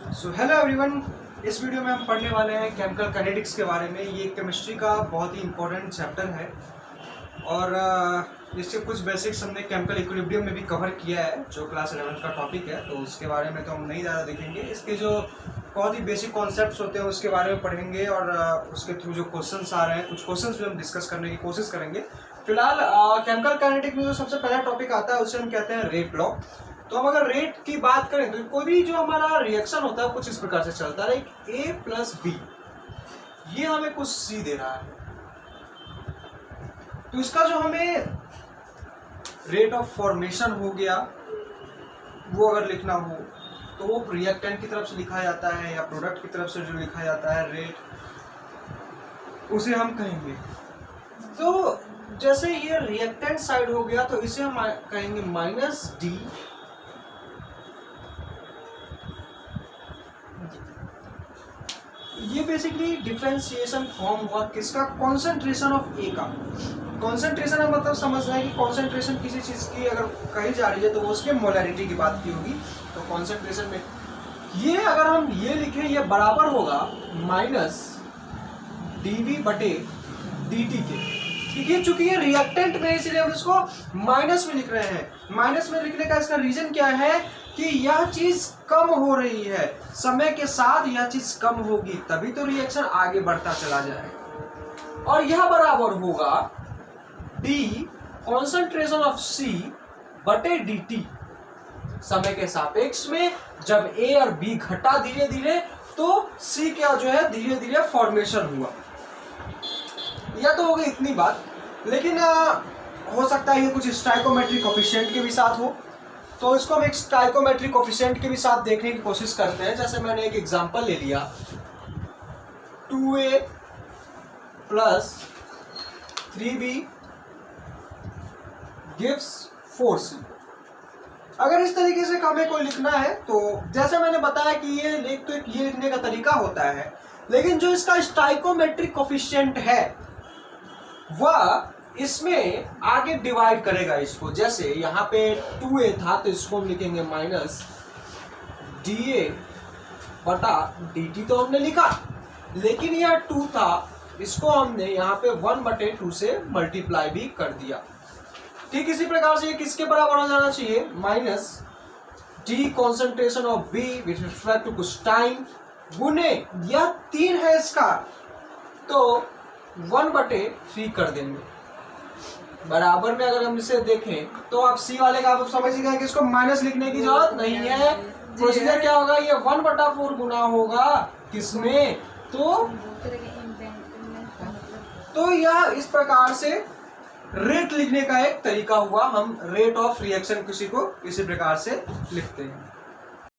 So hello everyone, इस video में हम पढ़ने वाले हैं केमिकल काइनेटिक्स के बारे में। ये केमिस्ट्री का बहुत ही इंपॉर्टेंट चैप्टर है और इसके कुछ बेसिक्स हमने केमिकल इक्विलिब्रियम में भी कवर किया है, जो क्लास 11 का टॉपिक है, तो उसके बारे में तो हम नहीं ज़्यादा देखेंगे। इसके जो बहुत ही बेसिक कॉन्सेप्ट्स होते हैं उसके बारे में पढ़ेंगे और उसके थ्रू जो क्वेश्चंस आ रहे हैं, कुछ क्वेश्चंस भी हम डिस्कस करने की कोशिश करेंगे। फिलहाल केमिकल काइनेटिक्स में जो सबसे पहला टॉपिक आता है उसे हम कहते हैं रेट लॉ। तो हम अगर रेट की बात करें तो कोई भी जो हमारा रिएक्शन होता है कुछ इस प्रकार से चलता है, A प्लस बी, ये हमें कुछ C दे रहा है, तो इसका जो हमें रेट ऑफ फॉर्मेशन हो गया वो अगर लिखना हो तो वो रिएक्टेंट की तरफ से लिखा जाता है या प्रोडक्ट की तरफ से जो लिखा जाता है रेट, उसे हम कहेंगे। तो जैसे ये रिएक्टेंट साइड हो गया तो इसे हम कहेंगे माइनस डी, ये बेसिकली डिफरेंशिएशन फॉर्म हुआ किसका, कॉन्सेंट्रेशन ऑफ ए का। कॉन्सेंट्रेशन का मतलब समझना है कि कॉन्सेंट्रेशन किसी चीज की अगर कही जा रही है तो वो उसके मोलैरिटी की बात की होगी। तो कॉन्सेंट्रेशन में ये अगर हम ये लिखें, ये बराबर होगा माइनस डीवी बटे dt के। ठीक है, चूंकि ये रिएक्टेंट में इसलिए हम इसको माइनस में लिख रहे हैं। माइनस में लिखने का इसका रीजन क्या है कि यह चीज कम हो रही है, समय के साथ यह चीज कम होगी तभी तो रिएक्शन आगे बढ़ता चला जाएगा। और यह बराबर होगा D कॉन्सेंट्रेशन ऑफ C बटे dt। समय के सापेक्ष में जब A और B घटा धीरे धीरे तो C क्या जो है धीरे धीरे फॉर्मेशन हुआ। या तो हो गई इतनी बात, लेकिन हो सकता है ये कुछ स्टाइकोमेट्रिक कोफिशिएंट के भी साथ हो, तो इसको हम एक स्टाइकोमेट्रिक कोफिशिएंट के भी साथ देखने की कोशिश करते हैं। जैसे मैंने एक एग्जांपल ले लिया, 2a plus 3b gives 4c। अगर इस तरीके से हमें कोई लिखना है तो जैसे मैंने बताया कि ये लिखने का तरीका होता है, लेकिन जो इसका स्टाइकोमेट्रिक कोफिशिएंट है वह इसमें आगे डिवाइड करेगा इसको। जैसे यहाँ पे 2a था तो इसको हम लिखेंगे माइनस da बटा dt, तो हमने लिखा, लेकिन यह 2 था, इसको हमने यहाँ पे 1 बटे 2 से मल्टीप्लाई भी कर दिया। ठीक इसी प्रकार से ये किसके बराबर हो जाना चाहिए, minus d concentration of b with respect to कुछ टाइम गुने यह 3 है इसका, तो 1 बटे 3 कर देंगे। बराबर में अगर हम इसे देखें तो आप C वाले का आप समझ गए कि इसको माइनस लिखने की जरूरत नहीं है। प्रोसीजर क्या होगा, ये 1 बटा 4 गुना होगा किसमें, तो यह इस प्रकार से रेट लिखने का एक तरीका हुआ। हम रेट ऑफ रिएक्शन किसी को इसी प्रकार से लिखते हैं।